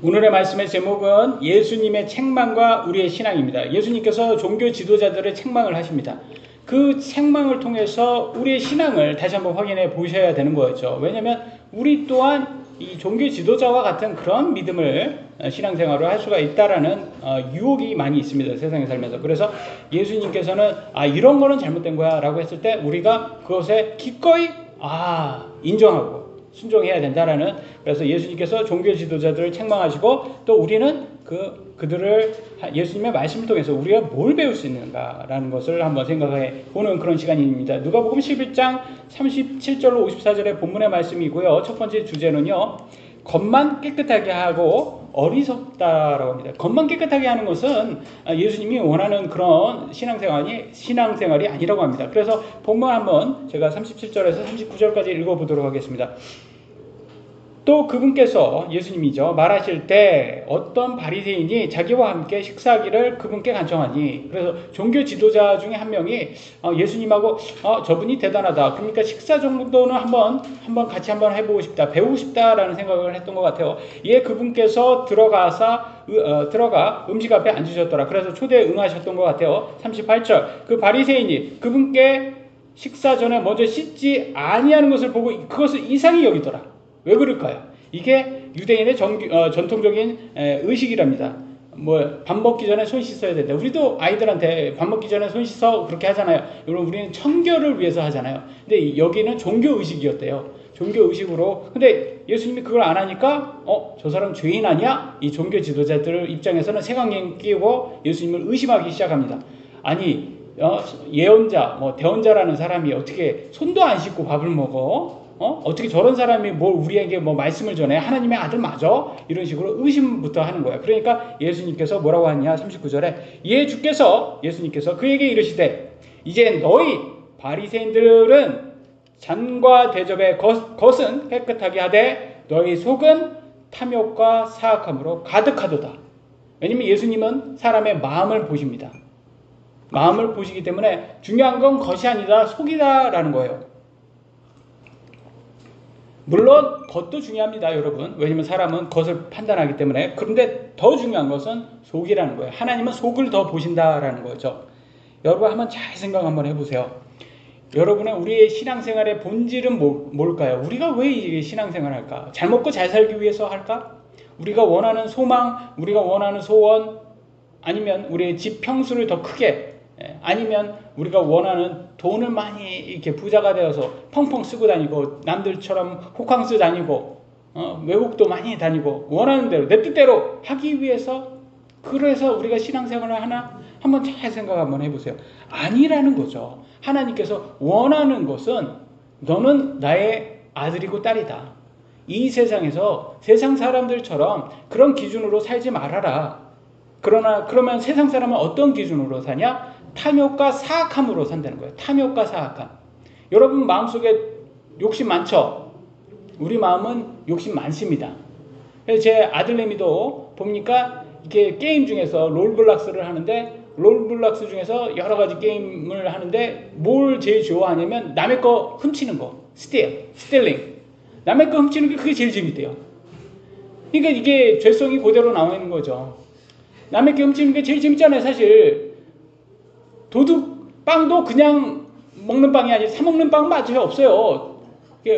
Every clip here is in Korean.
오늘의 말씀의 제목은 예수님의 책망과 우리의 신앙입니다. 예수님께서 종교 지도자들의 책망을 하십니다. 그 책망을 통해서 우리의 신앙을 다시 한번 확인해 보셔야 되는 거였죠. 왜냐하면 우리 또한 이 종교 지도자와 같은 그런 믿음을 신앙생활을 할 수가 있다라는 유혹이 많이 있습니다. 세상에 살면서. 그래서 예수님께서는 이런 거는 잘못된 거야 라고 했을 때 우리가 그것에 기꺼이 인정하고 순종해야 된다라는, 그래서 예수님께서 종교 지도자들을 책망하시고 또 우리는 그들을 예수님의 말씀을 통해서 우리가 뭘 배울 수 있는가라는 것을 한번 생각해 보는 그런 시간입니다. 누가복음 11장 37절로 54절의 본문의 말씀이고요. 첫 번째 주제는요, 겉만 깨끗하게 하고 어리석다라고 합니다. 겉만 깨끗하게 하는 것은 예수님이 원하는 그런 신앙생활이 아니라고 합니다. 그래서 본문 한번 제가 37절에서 39절까지 읽어보도록 하겠습니다. 또 그분께서, 예수님이죠, 말하실 때 어떤 바리새인이 자기와 함께 식사하기를 그분께 간청하니, 그래서 종교 지도자 중에 한 명이 예수님하고 저분이 대단하다, 그러니까 식사 정도는 한번 같이 한번 해보고 싶다, 배우고 싶다라는 생각을 했던 것 같아요. 그분께서 들어가 음식 앞에 앉으셨더라. 그래서 초대에 응하셨던 것 같아요. 38절, 그 바리새인이 그분께 식사 전에 먼저 씻지 아니하는 것을 보고 그것을 이상히 여기더라. 왜 그럴까요? 이게 유대인의 전통적인 의식이랍니다. 밥 먹기 전에 손 씻어야 된다. 우리도 아이들한테 밥 먹기 전에 손 씻어 그렇게 하잖아요. 여러분, 우리는 청결을 위해서 하잖아요. 근데 여기는 종교 의식이었대요. 종교 의식으로. 근데 예수님이 그걸 안 하니까 저 사람 죄인 아니야? 이 종교 지도자들 입장에서는 색안경 끼고 예수님을 의심하기 시작합니다. 아니, 예언자, 대언자라는 사람이 어떻게 손도 안 씻고 밥을 먹어? 어떻게 저런 사람이 우리에게 말씀을 전해? 하나님의 아들 맞아? 이런 식으로 의심부터 하는 거야. 그러니까 예수님께서 뭐라고 하냐? 39절에 예수님께서 그에게 이르시되, 이제 너희 바리새인들은 잔과 대접의 것은 깨끗하게 하되 너희 속은 탐욕과 사악함으로 가득하도다. 왜냐면 예수님은 사람의 마음을 보십니다. 마음을 보시기 때문에 중요한 건 것이 아니다, 속이다라는 거예요. 물론 겉도 중요합니다, 여러분. 왜냐면 사람은 겉을 판단하기 때문에. 그런데 더 중요한 것은 속이라는 거예요. 하나님은 속을 더 보신다라는 거죠. 여러분, 한번 잘 생각 한번 해보세요. 여러분은 우리의 신앙생활의 본질은 뭘까요? 우리가 왜 이 신앙생활을 할까? 잘 먹고 잘 살기 위해서 할까? 우리가 원하는 소망, 우리가 원하는 소원, 아니면 우리의 집 평수를 더 크게, 아니면 우리가 원하는 돈을 많이 이렇게 부자가 되어서 펑펑 쓰고 다니고 남들처럼 호캉스 다니고 외국도 많이 다니고 원하는 대로 내 뜻대로 하기 위해서, 그래서 우리가 신앙생활을 하나? 한번 잘 생각 한번 해보세요. 아니라는 거죠. 하나님께서 원하는 것은 너는 나의 아들이고 딸이다. 이 세상에서 세상 사람들처럼 그런 기준으로 살지 말아라. 그러면 세상 사람은 어떤 기준으로 사냐? 탐욕과 사악함으로 산다는 거예요. 탐욕과 사악함. 여러분 마음속에 욕심 많죠? 우리 마음은 욕심 많습니다. 그래서 제 아들내미도 보니까 이렇게 게임 중에서 롤블락스를 하는데, 롤블락스 중에서 여러 가지 게임을 하는데 뭘 제일 좋아하냐면 남의 거 훔치는 거, 스틸링. 남의 거 훔치는 게 그게 제일 재밌대요. 그러니까 이게 죄성이 그대로 나와 있는 거죠. 남의 거 훔치는 게 제일 재밌잖아요, 사실. 도둑빵도 그냥 먹는 빵이 아니라 사 먹는 빵 맛이 없어요.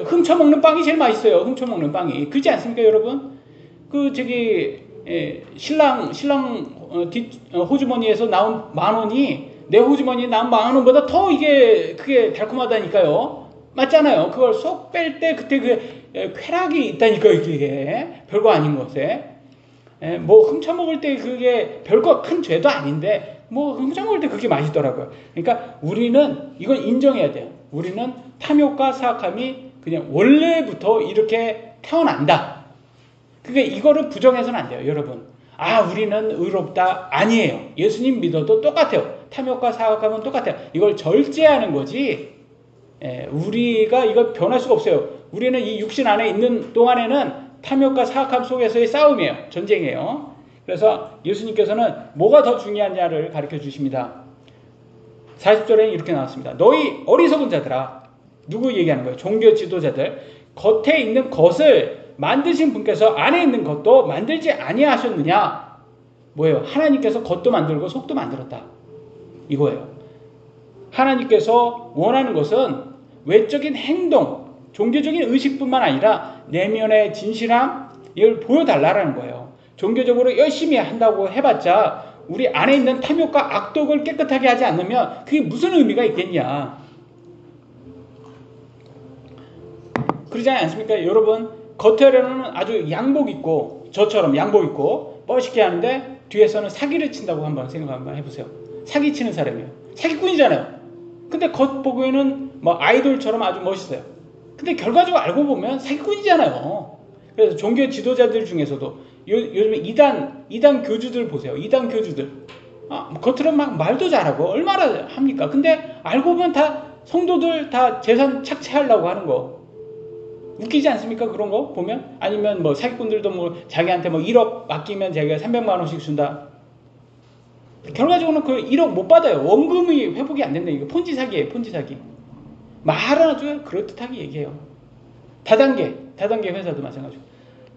훔쳐 먹는 빵이 제일 맛있어요. 훔쳐 먹는 빵이. 그렇지 않습니까, 여러분? 신랑 호주머니에서 나온 10,000원이 내 호주머니에 나온 10,000원보다 더 그게 달콤하다니까요. 맞잖아요. 그걸 쏙 뺄 때 그때 쾌락이 있다니까요. 이게 별거 아닌 것에. 훔쳐 먹을 때 그게 별거 큰 죄도 아닌데 훔쳐 먹을 때 그게 맛있더라고요. 그러니까 우리는 이걸 인정해야 돼요. 우리는 탐욕과 사악함이 그냥 원래부터 이렇게 태어난다. 이거를 부정해서는 안 돼요, 여러분. 우리는 의롭다. 아니에요. 예수님 믿어도 똑같아요. 탐욕과 사악함은 똑같아요. 이걸 절제하는 거지. 우리가 이걸 변할 수가 없어요. 우리는 이 육신 안에 있는 동안에는 탐욕과 사악함 속에서의 싸움이에요. 전쟁이에요. 그래서 예수님께서는 뭐가 더 중요하냐를 가르쳐 주십니다. 40절에는 이렇게 나왔습니다. 너희 어리석은 자들아. 누구 얘기하는 거예요? 종교 지도자들. 겉에 있는 것을 만드신 분께서 안에 있는 것도 만들지 아니하셨느냐? 뭐예요? 하나님께서 겉도 만들고 속도 만들었다. 이거예요. 하나님께서 원하는 것은 외적인 행동, 종교적인 의식뿐만 아니라 내면의 진실함, 이걸 보여달라는 거예요. 종교적으로 열심히 한다고 해봤자 우리 안에 있는 탐욕과 악독을 깨끗하게 하지 않으면 그게 무슨 의미가 있겠냐. 그러지 않습니까? 여러분, 겉으로는 아주 양복 입고, 저처럼 양복 입고 멋있게 하는데 뒤에서는 사기를 친다고 한번 생각 한번 해보세요. 사기 치는 사람이에요. 사기꾼이잖아요. 근데 겉보기에는 뭐 아이돌처럼 아주 멋있어요. 근데 결과적으로 알고 보면 사기꾼이잖아요. 그래서 종교 지도자들 중에서도 요즘에 이단 교주들 보세요. 이단 교주들. 겉으로는 막 말도 잘하고 얼마나 합니까? 근데 알고 보면 다 성도들 다 재산 착취하려고 하는 거. 웃기지 않습니까? 그런 거 보면? 아니면 뭐 사기꾼들도 뭐 자기한테 뭐 1억 맡기면 자기가 300만 원씩 준다. 결과적으로는 그 1억 못 받아요. 원금이 회복이 안 된다. 이거 폰지 사기예요. 폰지 사기. 말은 아주 그럴듯하게 얘기해요. 다단계 회사도 마찬가지고.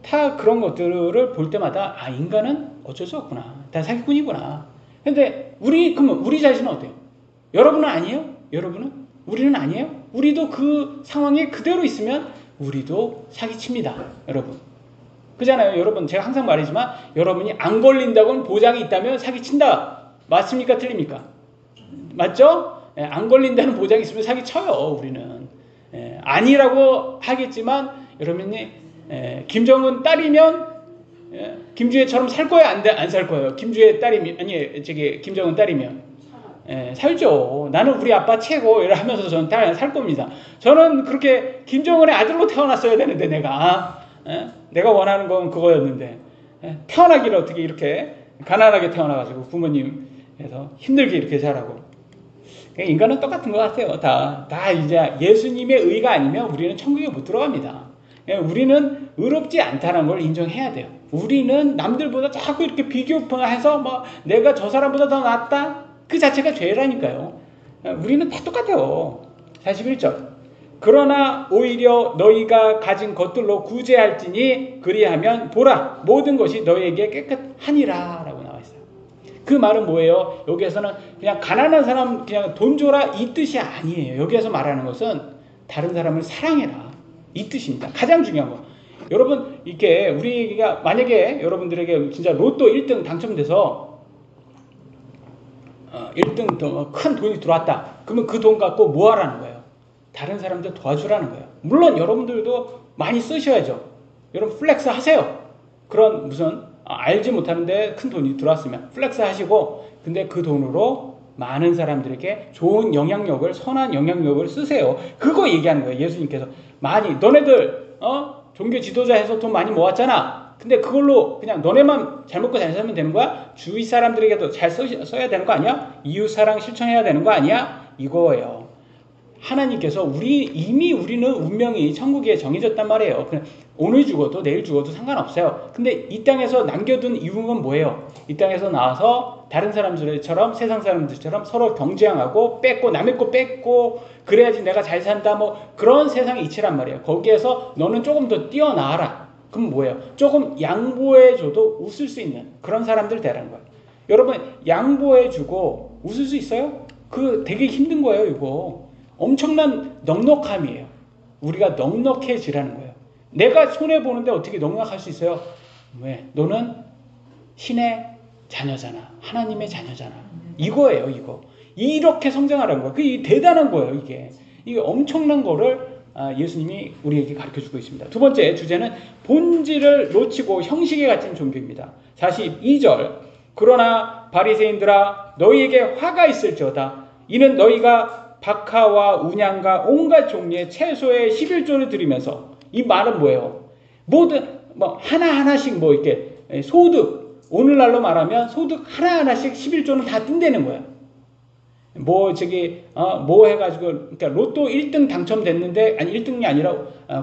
다 그런 것들을 볼 때마다 인간은 어쩔 수 없구나. 다 사기꾼이구나. 근데 그러면 우리 자신은 어때요? 여러분은 아니에요? 여러분은? 우리는 아니에요? 우리도 그 상황에 그대로 있으면 우리도 사기칩니다. 여러분. 그잖아요. 여러분, 제가 항상 말하지만 여러분이 안 걸린다고는 보장이 있다면 사기친다. 맞습니까? 틀립니까? 맞죠? 안 걸린다는 보장이 있으면 사기쳐요. 우리는. 아니라고 하겠지만 여러분이 김정은 딸이면 김주혜처럼 살 거예요? 안 살 거예요? 김주혜 딸이면 김정은 딸이면 살죠. 나는 우리 아빠 최고 이러면서 저는 다 살 겁니다. 저는 그렇게 김정은의 아들로 태어났어야 되는데 내가 원하는 건 그거였는데 태어나기를 어떻게 이렇게 가난하게 태어나가지고 부모님에서 힘들게 이렇게 자라고. 인간은 똑같은 것 같아요. 다 이제 예수님의 의가 아니면 우리는 천국에 못 들어갑니다. 우리는 의롭지 않다는 걸 인정해야 돼요. 우리는 남들보다 자꾸 이렇게 비교해서 뭐 내가 저 사람보다 더 낫다? 그 자체가 죄라니까요. 우리는 다 똑같아요. 41절. 그러나 오히려 너희가 가진 것들로 구제할지니 그리하면 보라 모든 것이 너희에게 깨끗하니라 라고 나와 있어요. 그 말은 뭐예요? 여기에서는 그냥 가난한 사람 그냥 돈 줘라 이 뜻이 아니에요. 여기에서 말하는 것은 다른 사람을 사랑해라 이 뜻입니다. 가장 중요한 거. 여러분 이렇게 우리가 만약에 여러분들에게 진짜 로또 1등 당첨돼서 1등 더 큰 돈이 들어왔다. 그러면 그 돈 갖고 뭐 하라는 거예요? 다른 사람들 도와주라는 거예요. 물론 여러분들도 많이 쓰셔야죠. 여러분 플렉스 하세요. 그런 무슨 알지 못하는데 큰 돈이 들어왔으면 플렉스 하시고 근데 그 돈으로 많은 사람들에게 좋은 영향력을 선한 영향력을 쓰세요. 그거 얘기하는 거예요. 예수님께서 많이 너네들 종교 지도자 해서 돈 많이 모았잖아. 근데 그걸로 그냥 너네만 잘 먹고 잘 살면 되는 거야? 주위 사람들에게도 잘 써야 되는 거 아니야? 이웃사랑 실천해야 되는 거 아니야? 이거예요. 하나님께서 이미 우리는 운명이 천국에 정해졌단 말이에요. 그냥 오늘 죽어도 내일 죽어도 상관없어요. 근데 이 땅에서 남겨둔 이유는 뭐예요? 이 땅에서 나와서 다른 사람들처럼 세상 사람들처럼 서로 경쟁하고 뺏고 남의 거 뺏고 그래야지 내가 잘 산다 뭐 그런 세상의 이치란 말이에요. 거기에서 너는 조금 더 뛰어나와라. 그럼 뭐예요? 조금 양보해줘도 웃을 수 있는 그런 사람들 되라는 거예요. 여러분 양보해주고 웃을 수 있어요? 그 되게 힘든 거예요. 이거 엄청난 넉넉함이에요. 우리가 넉넉해지라는 거예요. 내가 손해보는데 어떻게 넉넉할 수 있어요? 왜? 너는 신의 자녀잖아. 하나님의 자녀잖아. 이거예요. 이거. 이렇게 성장하라는 거예요. 그게 대단한 거예요. 이게 엄청난 거를 예수님이 우리에게 가르쳐주고 있습니다. 두 번째 주제는 본질을 놓치고 형식에 갇힌 종교입니다. 42절 그러나 바리새인들아 너희에게 화가 있을지어다. 이는 너희가 박하와 운양과 온갖 종류의 채소의 11조를 드리면서 이 말은 뭐예요? 모든 하나하나씩 이렇게 소득 오늘날로 말하면 소득 하나하나씩 11조는 다 뜬다는 거예요. 해가지고 그러니까 로또 1등 당첨됐는데 1등이 아니라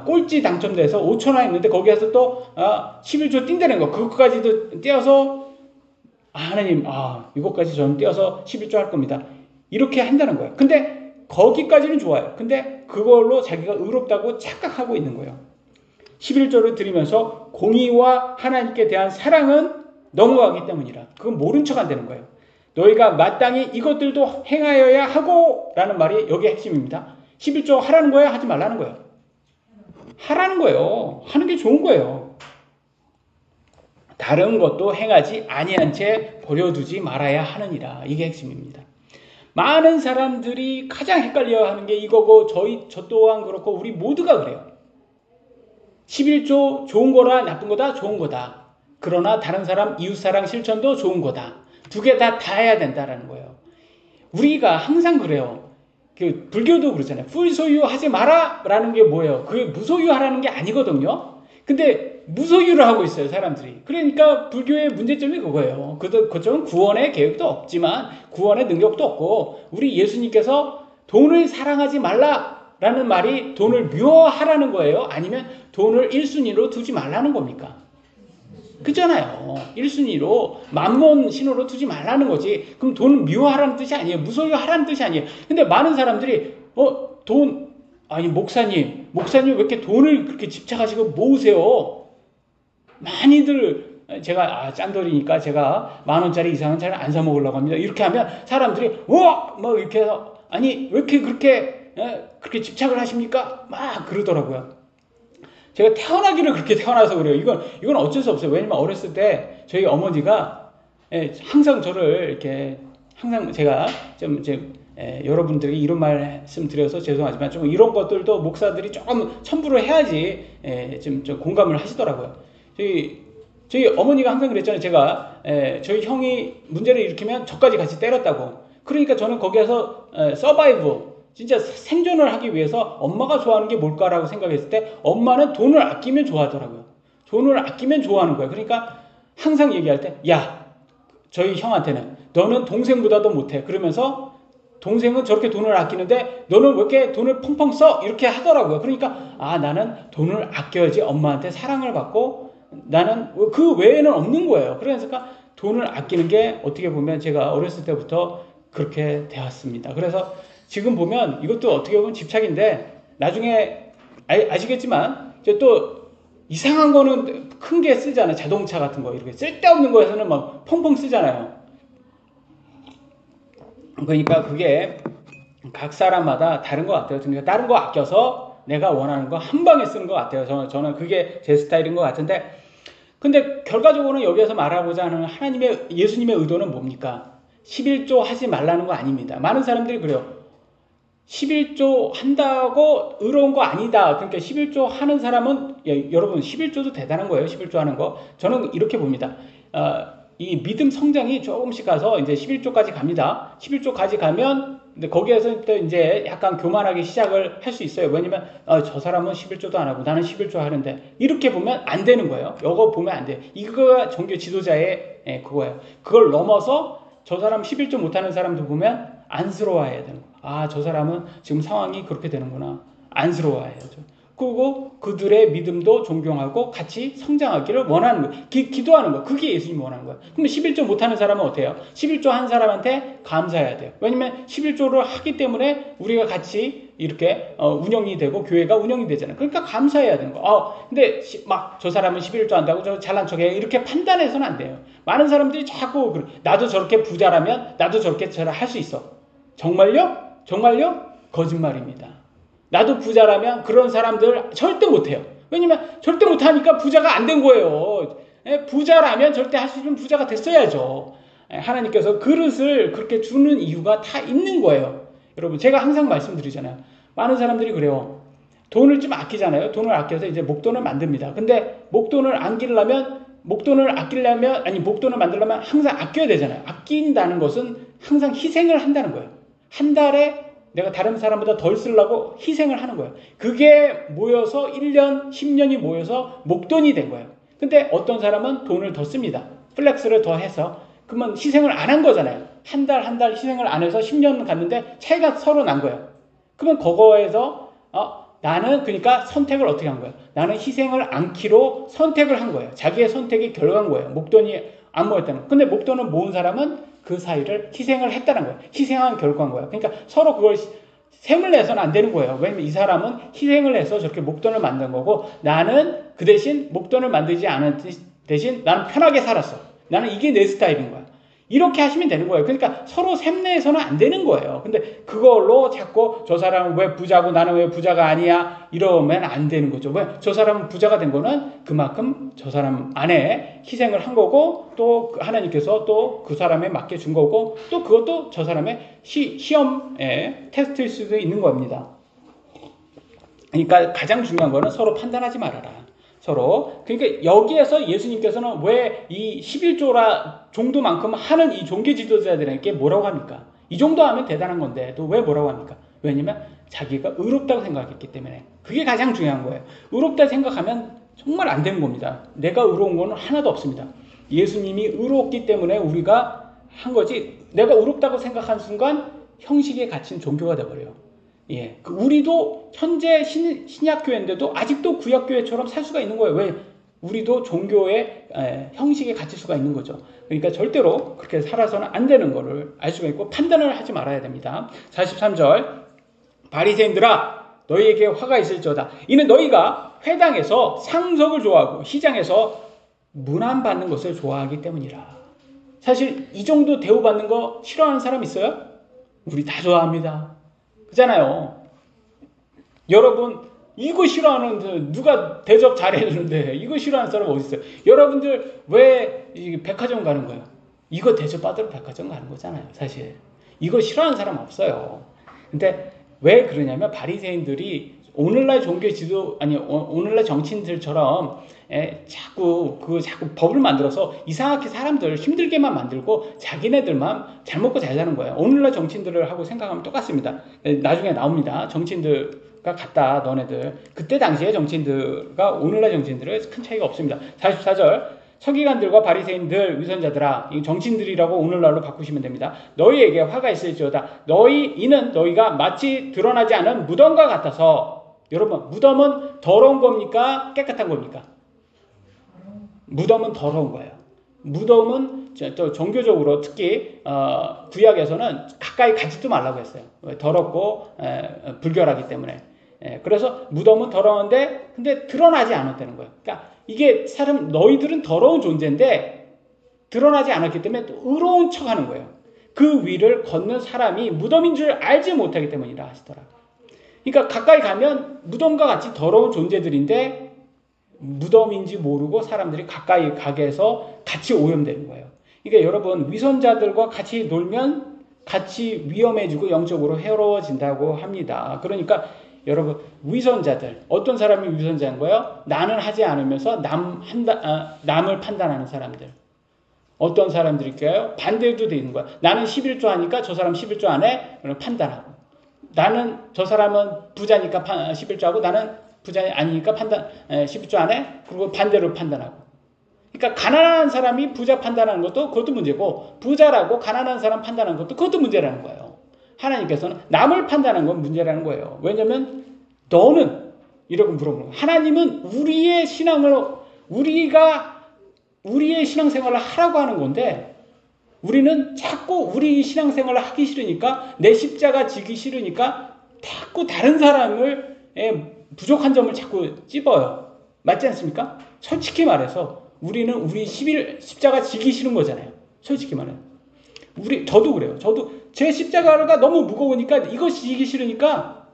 꼴찌 당첨돼서 5천 원 했는데 거기에서 또 11조 뛴다는 거. 그것까지도 떼어서 하나님 이것까지 저는 떼어서 11조 할 겁니다. 이렇게 한다는 거예요. 근데 거기까지는 좋아요. 근데 그걸로 자기가 의롭다고 착각하고 있는 거예요. 11조를 드리면서 공의와 하나님께 대한 사랑은 넘어가기 때문이라. 그건 모른 척 안 되는 거예요. 너희가 마땅히 이것들도 행하여야 하고 라는 말이 여기의 핵심입니다. 11조 하라는 거예요? 하지 말라는 거예요? 하라는 거예요. 하는 게 좋은 거예요. 다른 것도 행하지 아니한 채 버려두지 말아야 하느니라. 이게 핵심입니다. 많은 사람들이 가장 헷갈려 하는 게 이거고 저 또한 그렇고 우리 모두가 그래요. 11조 좋은 거라 나쁜 거다? 좋은 거다. 그러나 다른 사람 이웃사랑 실천도 좋은 거다. 두 개 다 해야 된다라는 거예요. 우리가 항상 그래요. 그 불교도 그러잖아요. 불소유하지 마라 라는 게 뭐예요? 그게 무소유하라는 게 아니거든요. 근데 무소유를 하고 있어요, 사람들이. 그러니까 불교의 문제점이 그거예요. 그쪽은 구원의 계획도 없지만 구원의 능력도 없고 우리 예수님께서 돈을 사랑하지 말라라는 말이 돈을 미워하라는 거예요? 아니면 돈을 1순위로 두지 말라는 겁니까? 그잖아요. 1순위로 만몬 신호로 두지 말라는 거지. 그럼 돈을 미워하라는 뜻이 아니에요. 무소유하라는 뜻이 아니에요. 근데 많은 사람들이 목사님 왜 이렇게 돈을 그렇게 집착하시고 모으세요? 많이들 제가 짠돌이니까 제가 10,000원짜리 이상은 잘 안 사 먹으려고 합니다. 이렇게 하면 사람들이 막 이렇게 해서 아니 왜 이렇게 그렇게 집착을 하십니까? 막 그러더라고요. 제가 태어나기를 그렇게 태어나서 그래요. 이건 어쩔 수 없어요. 왜냐면 어렸을 때 저희 어머니가 항상 저를 이렇게 항상 제가 좀 여러분들에게 이런 말씀 드려서 죄송하지만 좀 이런 것들도 목사들이 조금 첨부를 해야지 좀 공감을 하시더라고요. 저희 어머니가 항상 그랬잖아요. 제가 저희 형이 문제를 일으키면 저까지 같이 때렸다고. 그러니까 저는 거기에서 서바이브 진짜 생존을 하기 위해서 엄마가 좋아하는 게 뭘까라고 생각했을 때 엄마는 돈을 아끼면 좋아하더라고요. 돈을 아끼면 좋아하는 거예요. 그러니까 항상 얘기할 때 야, 저희 형한테는 너는 동생보다도 못해. 그러면서 동생은 저렇게 돈을 아끼는데 너는 왜 이렇게 돈을 펑펑 써? 이렇게 하더라고요. 그러니까 나는 돈을 아껴야지 엄마한테 사랑을 받고 나는 그 외에는 없는 거예요. 그러니까 돈을 아끼는 게 어떻게 보면 제가 어렸을 때부터 그렇게 되었습니다. 그래서 지금 보면 이것도 어떻게 보면 집착인데 나중에 아시겠지만 또 이상한 거는 큰 게 쓰잖아요. 자동차 같은 거 이렇게 쓸데없는 거에서는 막 펑펑 쓰잖아요. 그러니까 그게 각 사람마다 다른 것 같아요. 그러니까 다른 거 아껴서 내가 원하는 거 한 방에 쓰는 것 같아요. 저는 그게 제 스타일인 것 같은데 근데 결과적으로는 여기에서 말하고자 하는 예수님의 의도는 뭡니까? 11조 하지 말라는 거 아닙니다. 많은 사람들이 그래요. 11조 한다고 의로운 거 아니다. 그러니까 11조 하는 사람은 여러분 11조도 대단한 거예요. 11조 하는 거. 저는 이렇게 봅니다. 이 믿음 성장이 조금씩 가서 이제 11조까지 갑니다. 11조까지 가면 근데 거기에서 또 이제 약간 교만하게 시작을 할 수 있어요. 왜냐면 저 사람은 11조도 안 하고 나는 11조 하는데 이렇게 보면 안 되는 거예요. 이거 보면 안 돼요. 이거가 종교 지도자의 그거예요. 그걸 넘어서 저 사람 11조 못하는 사람도 보면 안쓰러워해야 되는 거예요. 저 사람은 지금 상황이 그렇게 되는구나. 안쓰러워해야죠. 그리고 그들의 믿음도 존경하고 같이 성장하기를 원하는 거예요. 기도하는 거예요. 그게 예수님이 원하는 거예요. 그러면 11조 못하는 사람은 어때요? 11조 한 사람한테 감사해야 돼요. 왜냐면 11조를 하기 때문에 우리가 같이 이렇게 운영이 되고 교회가 운영이 되잖아요. 그러니까 감사해야 되는 거예요. 근데 막 저 사람은 11조 한다고 저 잘난 척해 이렇게 판단해서는 안 돼요. 많은 사람들이 자꾸 나도 저렇게 부자라면 나도 저렇게 할 수 있어. 정말요? 정말요? 거짓말입니다. 나도 부자라면 그런 사람들 절대 못해요. 왜냐면 절대 못하니까 부자가 안 된 거예요. 부자라면 절대 할 수 있는 부자가 됐어야죠. 하나님께서 그릇을 그렇게 주는 이유가 다 있는 거예요. 여러분 제가 항상 말씀드리잖아요. 많은 사람들이 그래요. 돈을 좀 아끼잖아요. 돈을 아껴서 이제 목돈을 만듭니다. 근데 목돈을 만들려면 항상 아껴야 되잖아요. 아낀다는 것은 항상 희생을 한다는 거예요. 한 달에 내가 다른 사람보다 덜 쓰려고 희생을 하는 거예요. 그게 모여서 1년, 10년이 모여서 목돈이 된 거예요. 근데 어떤 사람은 돈을 더 씁니다. 플렉스를 더 해서. 그러면 희생을 안 한 거잖아요. 한 달 희생을 안 해서 10년 갔는데 차이가 서로 난 거예요. 그러면 그거에서 나는 그러니까 선택을 어떻게 한 거예요? 나는 희생을 않기로 선택을 한 거예요. 자기의 선택이 결과인 거예요. 목돈이 안 모였다는 거예요. 근데 목돈을 모은 사람은 그 사이를 희생을 했다는 거예요. 희생한 결과인 거예요. 그러니까 서로 그걸 셈을 내서는 안 되는 거예요. 왜냐면 이 사람은 희생을 해서 저렇게 목돈을 만든 거고 나는 그 대신 목돈을 만들지 않은 대신 나는 편하게 살았어. 나는 이게 내 스타일인 거야. 이렇게 하시면 되는 거예요. 그러니까 서로 셈내에서는 안 되는 거예요. 근데 그걸로 자꾸 저 사람은 왜 부자고 나는 왜 부자가 아니야 이러면 안 되는 거죠. 왜? 저 사람은 부자가 된 거는 그만큼 저 사람 안에 희생을 한 거고 또 하나님께서 또 그 사람에 맞게 준 거고 또 그것도 저 사람의 시험에 테스트일 수도 있는 겁니다. 그러니까 가장 중요한 거는 서로 판단하지 말아라. 서로. 그러니까 여기에서 예수님께서는 왜 이 11조라 정도만큼 하는 이 종교 지도자들에게 뭐라고 합니까? 이 정도 하면 대단한 건데 또 왜 뭐라고 합니까? 왜냐면 자기가 의롭다고 생각했기 때문에. 그게 가장 중요한 거예요. 의롭다 생각하면 정말 안 되는 겁니다. 내가 의로운 거는 하나도 없습니다. 예수님이 의롭기 때문에 우리가 한 거지 내가 의롭다고 생각한 순간 형식에 갇힌 종교가 돼버려요. 예, 우리도 현재 신약교회인데도 아직도 구약교회처럼 살 수가 있는 거예요. 왜? 우리도 종교의 형식에 갇힐 수가 있는 거죠. 그러니까 절대로 그렇게 살아서는 안 되는 거를 알 수가 있고 판단을 하지 말아야 됩니다. 43절 바리새인들아 너희에게 화가 있을지어다. 이는 너희가 회당에서 상석을 좋아하고 시장에서 문안받는 것을 좋아하기 때문이라. 사실 이 정도 대우받는 거 싫어하는 사람 있어요? 우리 다 좋아합니다. 그잖아요. 여러분 이거 싫어하는 누가 대접 잘해주는데 이거 싫어하는 사람 어디 있어요? 여러분들 왜 백화점 가는 거예요? 이거 대접 받으러 백화점 가는 거잖아요. 사실 이거 싫어하는 사람 없어요. 근데 왜 그러냐면 바리새인들이 오늘날 종교 지도 아니 오늘날 정치인들처럼 자꾸 법을 만들어서 이상하게 사람들 힘들게만 만들고 자기네들만 잘 먹고 잘 사는 거예요. 오늘날 정치인들을 하고 생각하면 똑같습니다. 나중에 나옵니다. 정치인들과 같다 너네들. 그때 당시에 정치인들과 오늘날 정치인들은 큰 차이가 없습니다. 44절 서기관들과 바리새인들 위선자들아 이 정치인들이라고 오늘날로 바꾸시면 됩니다. 너희에게 화가 있을지어다. 이는 너희가 마치 드러나지 않은 무덤과 같아서. 여러분 무덤은 더러운 겁니까? 깨끗한 겁니까? 무덤은 더러운 거예요. 무덤은 종교적으로 특히 구약에서는 가까이 가지도 말라고 했어요. 더럽고 불결하기 때문에. 그래서 무덤은 더러운데 근데 드러나지 않았다는 거예요. 그러니까 이게 사람 너희들은 더러운 존재인데 드러나지 않았기 때문에 또 의로운 척하는 거예요. 그 위를 걷는 사람이 무덤인 줄 알지 못하기 때문이라 하시더라. 그러니까 가까이 가면 무덤과 같이 더러운 존재들인데 무덤인지 모르고 사람들이 가까이 가게 해서 같이 오염되는 거예요. 그러니까 여러분 위선자들과 같이 놀면 같이 위험해지고 영적으로 해로워진다고 합니다. 그러니까 여러분 위선자들 어떤 사람이 위선자인 거예요? 나는 하지 않으면서 남을 판단하는 사람들. 어떤 사람들일까요? 반대도 되는 거야. 나는 11조 하니까 저 사람 11조 안 해? 판단하고. 나는 저 사람은 부자니까 11조 하고 나는 부자 아니니까 11조 안 해? 그리고 반대로 판단하고. 그러니까 가난한 사람이 부자 판단하는 것도 그것도 문제고 부자라고 가난한 사람 판단하는 것도 그것도 문제라는 거예요. 하나님께서는 남을 판단하는 건 문제라는 거예요. 왜냐하면 너는 이라고 물어보는 거예요. 하나님은 우리의 신앙생활을 하라고 하는 건데 우리는 자꾸 우리 신앙생활을 하기 싫으니까 내 십자가 지기 싫으니까 자꾸 다른 사람을 부족한 점을 자꾸 찝어요. 맞지 않습니까? 솔직히 말해서 우리는 우리 십자가 지기 싫은 거잖아요. 솔직히 말해요. 저도 그래요. 저도 제 십자가가 너무 무거우니까 이거 지기 싫으니까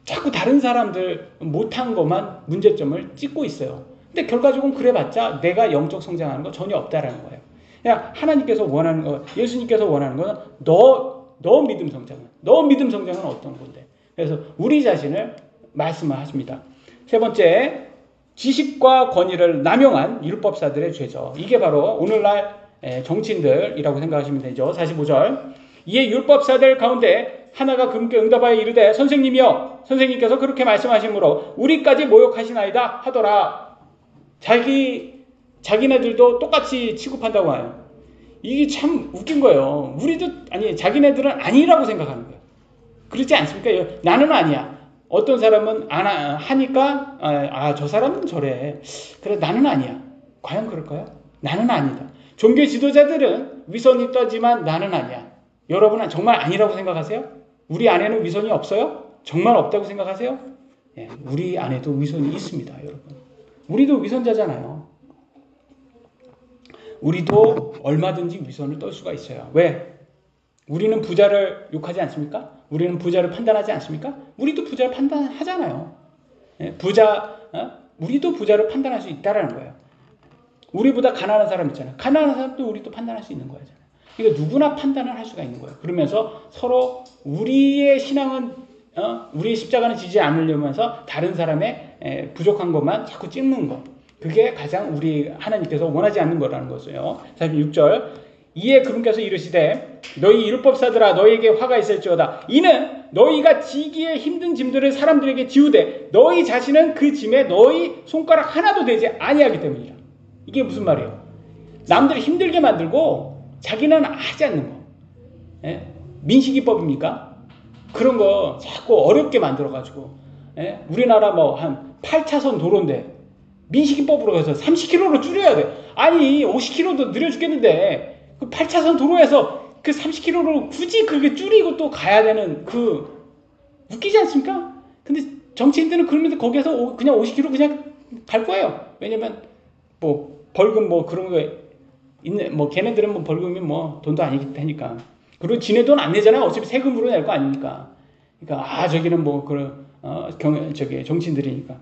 자꾸 다른 사람들 못한 것만 문제점을 찍고 있어요. 근데 결과적으로 그래봤자 내가 영적 성장하는 거 전혀 없다라는 거예요. 그냥 하나님께서 원하는 거, 예수님께서 원하는 거는 너 믿음 성장은 어떤 건데? 그래서 우리 자신을 말씀을 하십니다. 세 번째, 지식과 권위를 남용한 율법사들의 죄죠. 이게 바로 오늘날 정치인들이라고 생각하시면 되죠. 45절. 이에 율법사들 가운데 하나가 그분께 응답하여 이르되 선생님이여 선생님께서 그렇게 말씀하시므로 우리까지 모욕하시나이다 하더라. 자기네들도 똑같이 취급한다고 해요. 이게 참 웃긴 거예요. 자기네들은 아니라고 생각하는 거예요. 그렇지 않습니까? 나는 아니야. 어떤 사람은 하니까 저 사람은 저래. 그래 나는 아니야. 과연 그럴까요? 나는 아니다. 종교 지도자들은 위선이 떠지만 나는 아니야. 여러분은 정말 아니라고 생각하세요? 우리 안에는 위선이 없어요? 정말 없다고 생각하세요? 예, 우리 안에도 위선이 있습니다, 여러분. 우리도 위선자잖아요. 우리도 얼마든지 위선을 떨 수가 있어요. 왜? 우리는 부자를 욕하지 않습니까? 우리는 부자를 판단하지 않습니까? 우리도 부자를 판단하잖아요. 예, 우리도 부자를 판단할 수 있다라는 거예요. 우리보다 가난한 사람 있잖아요. 가난한 사람도 우리도 판단할 수 있는 거예요. 그러니까 누구나 판단을 할 수가 있는 거예요. 그러면서 서로 우리의 신앙은 우리의 십자가는 지지 않으려면서 다른 사람의 부족한 것만 자꾸 찝는 것. 그게 가장 우리 하나님께서 원하지 않는 거라는 것이에요. 46절 이에 그분께서 이르시되 너희 율법사들아 너희에게 화가 있을지어다. 이는 너희가 지기에 힘든 짐들을 사람들에게 지우되 너희 자신은 그 짐에 너희 손가락 하나도 되지 아니하기 때문이라. 이게 무슨 말이에요? 남들을 힘들게 만들고 자기는 하지 않는 거. 예? 민식이법입니까? 그런 거 자꾸 어렵게 만들어가지고 예? 우리나라 뭐 한 8차선 도로인데 민식이법으로 해서 30km로 줄여야 돼. 아니 50km도 느려 죽겠는데 그 8차선 도로에서 그 30km로 굳이 그렇게 줄이고 또 가야 되는 그 웃기지 않습니까? 근데 정치인들은 그러면 거기에서 그냥 50km 그냥 갈 거예요. 왜냐면 뭐 벌금 뭐 그런 거 있네. 뭐 걔네들은 뭐 벌금이 뭐 돈도 아니기 테니까. 그리고 지네 돈 안 내잖아요. 어차피 세금으로 낼 거 아닙니까? 그러니까 저기는 뭐 그런 저기 정치인들이니까.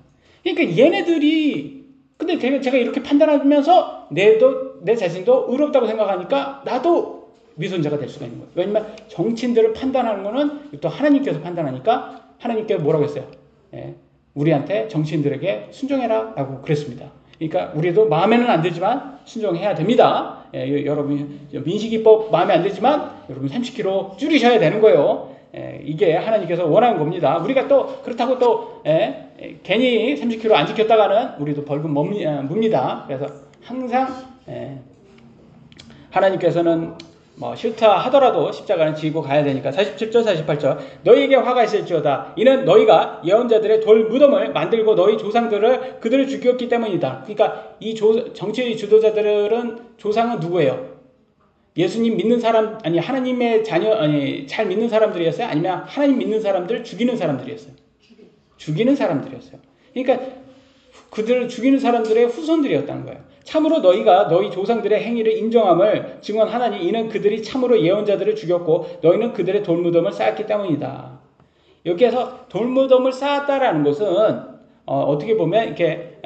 그러니까 얘네들이 근데 제가 이렇게 판단하면서 내 자신도 의롭다고 생각하니까 나도 위선자가 될 수가 있는 거예요. 왜냐면 정치인들을 판단하는 거는 또 하나님께서 판단하니까 하나님께서 뭐라고 했어요? 예, 우리한테 정치인들에게 순종해라 라고 그랬습니다. 그러니까 우리도 마음에는 안 들지만 순종해야 됩니다. 예, 여러분 민식이법 마음에 안 들지만 여러분 30km 줄이셔야 되는 거예요. 예, 이게 하나님께서 원하는 겁니다. 우리가 또 그렇다고 또 괜히 30km 안 지켰다가는 우리도 벌금 묻니다. 그래서 항상 하나님께서는 뭐 싫다 하더라도 십자가는 지고 가야 되니까. 47절 48절 너희에게 화가 있을지어다. 이는 너희가 예언자들의 돌 무덤을 만들고 너희 조상들을 그들을 죽였기 때문이다. 그러니까 이 정치 지도자들은 조상은 누구예요? 예수님 믿는 사람 아니 하나님의 자녀 아니 잘 믿는 사람들이었어요? 아니면 하나님 믿는 사람들 죽이는 사람들이었어요? 죽이는 사람들이었어요. 그러니까 그들을 죽이는 사람들의 후손들이었다는 거예요. 참으로 너희가 너희 조상들의 행위를 인정함을 증언하나니 이는 그들이 참으로 예언자들을 죽였고 너희는 그들의 돌무덤을 쌓았기 때문이다. 여기에서 돌무덤을 쌓았다라는 것은 어떻게 보면 이렇게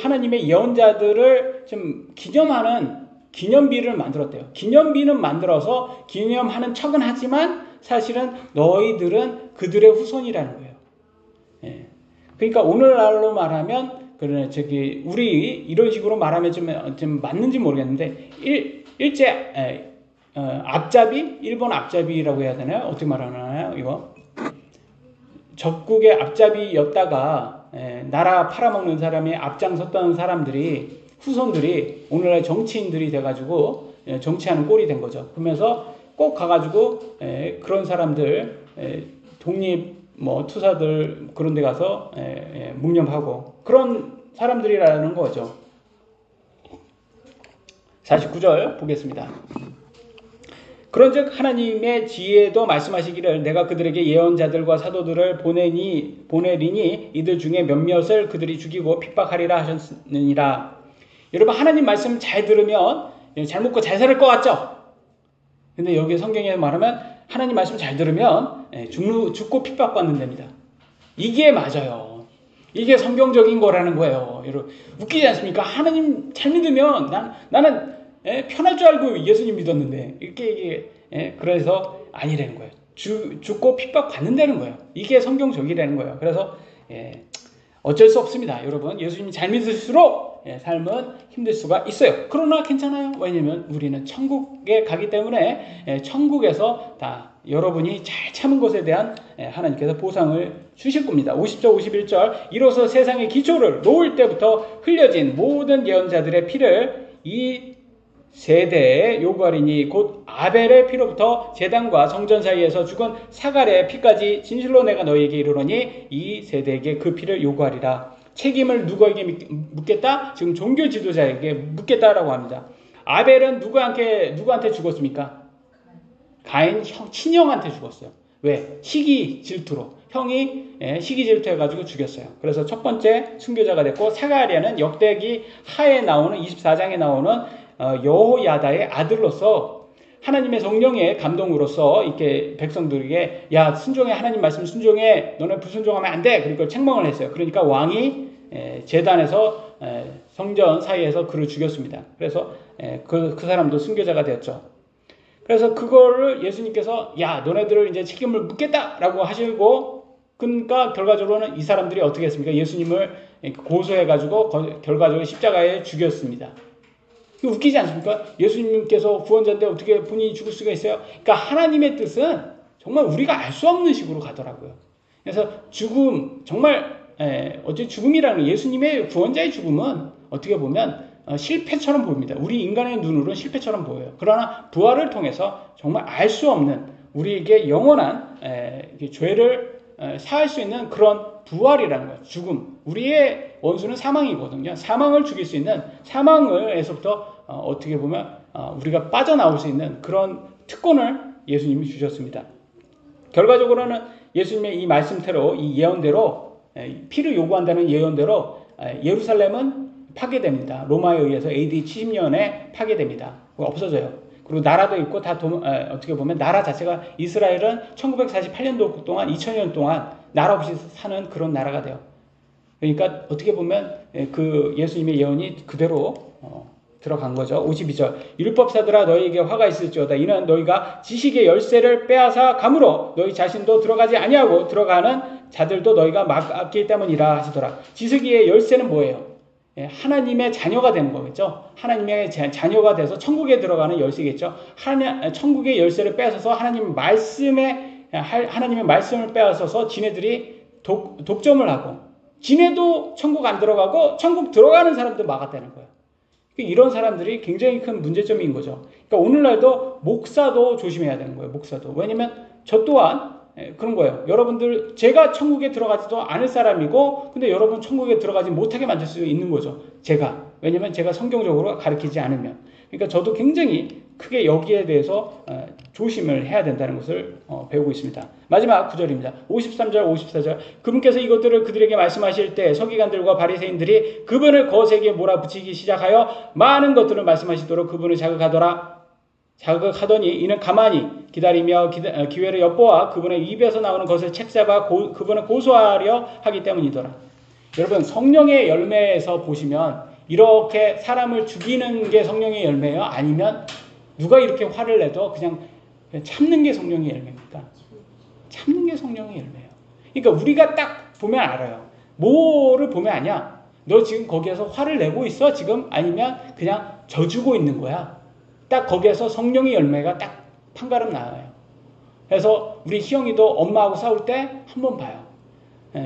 하나님의 예언자들을 좀 기념하는 기념비를 만들었대요. 기념비는 만들어서 기념하는 척은 하지만 사실은 너희들은 그들의 후손이라는 거예요. 예. 그러니까 오늘날로 말하면 우리 이런 식으로 말하면 좀 맞는지 모르겠는데 앞잡이 일본 앞잡이라고 해야 되나요? 어떻게 말하나요? 이거 적국의 앞잡이였다가 나라 팔아먹는 사람이 앞장섰던 사람들이 후손들이 오늘날 정치인들이 돼가지고 정치하는 꼴이 된 거죠. 그러면서 꼭 가가지고 그런 사람들 독립 뭐 투사들 그런 데 가서 묵념하고 그런 사람들이라는 거죠. 49절 보겠습니다. 그런즉 하나님의 지혜도 말씀하시기를 내가 그들에게 예언자들과 사도들을 보내리니 이들 중에 몇몇을 그들이 죽이고 핍박하리라 하셨느니라. 여러분 하나님 말씀 잘 들으면 잘 먹고 잘 살 것 같죠? 근데 여기 성경에 말하면 하나님 말씀 잘 들으면 죽고 핍박받는 됩니다. 이게 맞아요. 이게 성경적인 거라는 거예요. 여러분 웃기지 않습니까? 하나님 잘 믿으면 나는 편할 줄 알고 예수님 믿었는데 이게 그래서 아니라는 거예요. 죽고 핍박받는다는 거예요. 이게 성경적이라는 거예요. 그래서 어쩔 수 없습니다. 여러분 예수님이 잘 믿을수록 삶은 힘들 수가 있어요. 그러나 괜찮아요. 왜냐하면 우리는 천국에 가기 때문에 천국에서 다 여러분이 잘 참은 것에 대한 하나님께서 보상을 주실 겁니다. 50절 51절 이로써 세상의 기초를 놓을 때부터 흘려진 모든 예언자들의 피를 이 세대에 요구하리니 곧 아벨의 피로부터 제단과 성전 사이에서 죽은 사갈의 피까지 진실로 내가 너희에게 이르노니 이 세대에게 그 피를 요구하리라. 책임을 누구에게 묻겠다? 지금 종교 지도자에게 묻겠다라고 합니다. 아벨은 누구한테 죽었습니까? 가인 친형한테 죽었어요. 왜? 시기 질투로. 형이 시기 질투해가지고 죽였어요. 그래서 첫 번째 순교자가 됐고, 사가랴는 역대기 하에 나오는 24장에 나오는 여호야다의 아들로서 하나님의 성령의 감동으로서 이렇게 백성들에게 야 순종해, 하나님 말씀 순종해, 너네 불순종하면 안 돼. 그리고 책망을 했어요. 그러니까 왕이 제단에서 성전 사이에서 그를 죽였습니다. 그래서 그 사람도 순교자가 되었죠. 그래서 그거를 예수님께서 야 너네들을 이제 책임을 묻겠다라고 하시고, 그러니까 결과적으로는 이 사람들이 어떻게 했습니까? 예수님을 고소해가지고 결과적으로 십자가에 죽였습니다. 웃기지 않습니까? 예수님께서 구원자인데 어떻게 본인이 죽을 수가 있어요? 그러니까 하나님의 뜻은 정말 우리가 알 수 없는 식으로 가더라고요. 그래서 죽음, 정말 어째 죽음이라는, 예수님의 구원자의 죽음은 어떻게 보면 실패처럼 보입니다. 우리 인간의 눈으로는 실패처럼 보여요. 그러나 부활을 통해서 정말 알 수 없는, 우리에게 영원한 죄를 사할 수 있는 그런 부활이라는 거예요. 죽음. 우리의 원수는 사망이거든요. 사망을 죽일 수 있는, 사망에서부터 어떻게 보면 우리가 빠져나올 수 있는 그런 특권을 예수님이 주셨습니다. 결과적으로는 예수님의 이 말씀대로, 이 예언대로, 피를 요구한다는 예언대로 예루살렘은 파괴됩니다. 로마에 의해서 AD 70년에 파괴됩니다. 없어져요. 그리고 나라도 있고 다 어떻게 보면 나라 자체가, 이스라엘은 1948년도 동안 2000년 동안 나라 없이 사는 그런 나라가 돼요. 그러니까 어떻게 보면 그 예수님의 예언이 그대로 들어간 거죠. 52절 율법사들아 너희에게 화가 있을지어다. 이는 너희가 지식의 열쇠를 빼앗아 감으로 너희 자신도 들어가지 아니하고 들어가는 자들도 너희가 막았기 때문이라 하시더라. 지식의 열쇠는 뭐예요? 하나님의 자녀가 되는 거겠죠. 하나님의 자녀가 돼서 천국에 들어가는 열쇠겠죠. 천국의 열쇠를 빼앗아서 하나님의 말씀을 빼앗아서 지네들이 독점을 하고, 지네도 천국 안 들어가고 천국 들어가는 사람도 막았다는 거예요. 이런 사람들이 굉장히 큰 문제점인 거죠. 그러니까 오늘날도 목사도 조심해야 되는 거예요. 목사도. 왜냐면 저 또한 그런 거예요. 여러분들, 제가 천국에 들어가지도 않을 사람이고, 근데 여러분 천국에 들어가지 못하게 만들 수 있는 거죠. 제가. 왜냐면 제가 성경적으로 가르치지 않으면. 그러니까 저도 굉장히 크게 여기에 대해서 조심을 해야 된다는 것을 배우고 있습니다. 마지막 9절입니다. 53절, 54절. 그분께서 이것들을 그들에게 말씀하실 때 서기관들과 바리새인들이 그분을 거세게 몰아붙이기 시작하여 많은 것들을 말씀하시도록 그분을 자극하더니 이는 가만히 기다리며 기회를 엿보아 그분의 입에서 나오는 것을 책잡아 그분을 고소하려 하기 때문이더라. 여러분, 성령의 열매에서 보시면 이렇게 사람을 죽이는 게 성령의 열매예요? 아니면 누가 이렇게 화를 내도 그냥 참는 게 성령의 열매입니까? 참는 게 성령의 열매예요. 그러니까 우리가 딱 보면 알아요. 뭐를 보면 아냐? 너 지금 거기에서 화를 내고 있어? 지금? 아니면 그냥 져주고 있는 거야? 딱 거기에서 성령의 열매가 딱 판가름 나와요. 그래서 우리 희영이도 엄마하고 싸울 때 한번 봐요.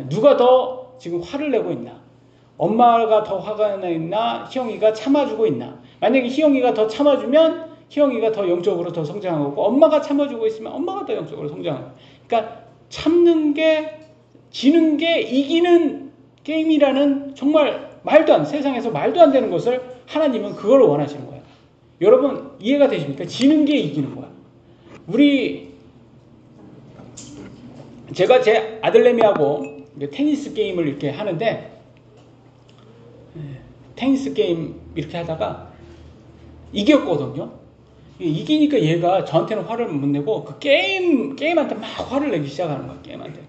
누가 더 지금 화를 내고 있나? 엄마가 더 화가 나 있나? 희영이가 참아주고 있나? 만약에 희영이가 더 참아주면 희영이가 더 영적으로 더 성장하고, 엄마가 참아주고 있으면 엄마가 더 영적으로 성장하고. 그러니까 참는 게, 지는 게 이기는 게임이라는, 정말 세상에서 말도 안 되는 것을 하나님은 그걸 원하시는 거예요. 여러분 이해가 되십니까? 지는 게 이기는 거야. 제가 제 아들내미하고 테니스 게임을 이렇게 하는데, 테니스 게임 이렇게 하다가 이겼거든요. 이기니까 얘가 저한테는 화를 못 내고 그 게임한테 막 화를 내기 시작하는 거야. 게임한테.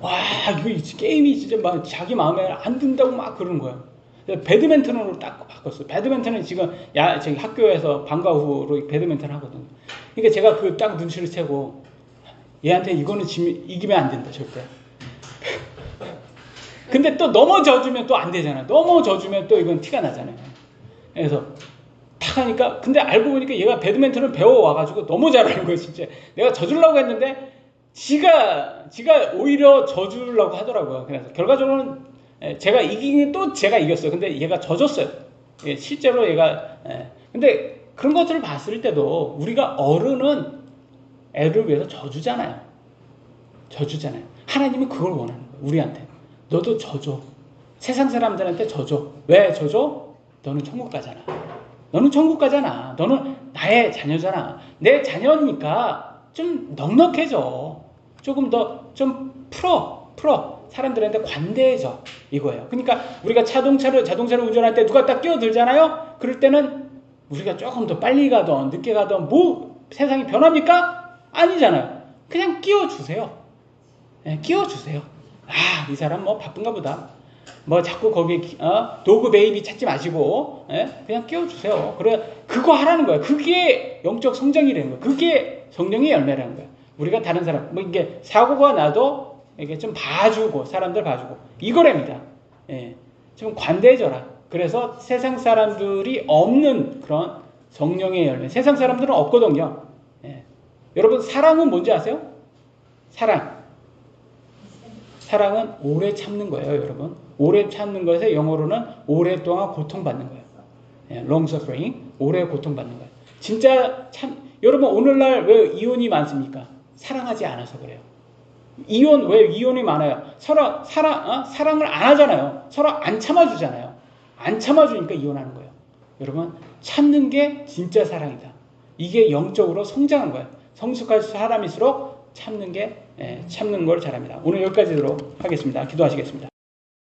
와, 이거 게임이 진짜 막 자기 마음에 안 든다고 막 그러는 거야. 배드민턴으로 딱 바꿨어요. 배드민턴은 지금 저기 학교에서 방과 후로 배드민턴 하거든요. 그러니까 제가 그 딱 눈치를 채고 얘한테 이거는 이기면 안 된다 절대. 근데 또 넘어져주면 또 안 되잖아. 넘어져주면 또 이건 티가 나잖아요. 그래서 탁 하니까, 근데 알고 보니까 얘가 배드민턴을 배워와가지고 너무 잘하는 거예요. 진짜 내가 져주려고 했는데 지가 오히려 져주려고 하더라고요. 그래서 결과적으로는 제가 이기긴 또 제가 이겼어요. 근데 얘가 져줬어요. 실제로 얘가. 근데 그런 것들을 봤을 때도 우리가 어른은 애를 위해서 져주잖아요. 하나님은 그걸 원하는 거예요. 우리한테. 너도 져줘. 세상 사람들한테 져줘. 왜 져줘? 너는 천국 가잖아. 너는 나의 자녀잖아. 내 자녀니까 좀 넉넉해져. 조금 더 좀 풀어. 사람들한테 관대해져. 이거예요. 그러니까 우리가 자동차를 운전할 때 누가 딱 끼어들잖아요. 그럴 때는 우리가 조금 더 빨리 가던 늦게 가던 뭐 세상이 변합니까? 아니잖아요. 그냥 끼워주세요. 네, 끼워주세요. 아, 이 사람 뭐 바쁜가 보다. 뭐 자꾸 거기 도구 베이비 찾지 마시고 그냥 끼워주세요. 그래, 그거 하라는 거예요. 그게 영적 성장이라는 거예요. 그게 성령의 열매라는 거예요. 우리가 다른 사람 뭐 이게 사고가 나도 이게 좀 봐주고 사람들 봐주고 이거랍니다. 예, 좀 관대해져라. 그래서 세상 사람들이 없는 그런 성령의 열매. 세상 사람들은 없거든요. 예. 여러분 사랑은 뭔지 아세요? 사랑은 오래 참는 거예요, 여러분. 오래 참는 것에 영어로는 오랫동안 고통받는 거예요. 예, long suffering, 오래 고통받는 거예요. 진짜 참 여러분 오늘날 왜 이혼이 많습니까? 사랑하지 않아서 그래요. 왜 이혼이 많아요? 서로 사랑을 안 하잖아요. 서로 안 참아주잖아요. 안 참아주니까 이혼하는 거예요. 여러분 참는 게 진짜 사랑이다. 이게 영적으로 성장한 거예요. 성숙한 사람일수록 참는 걸 잘합니다. 오늘 여기까지 하도록 하겠습니다. 기도하시겠습니다.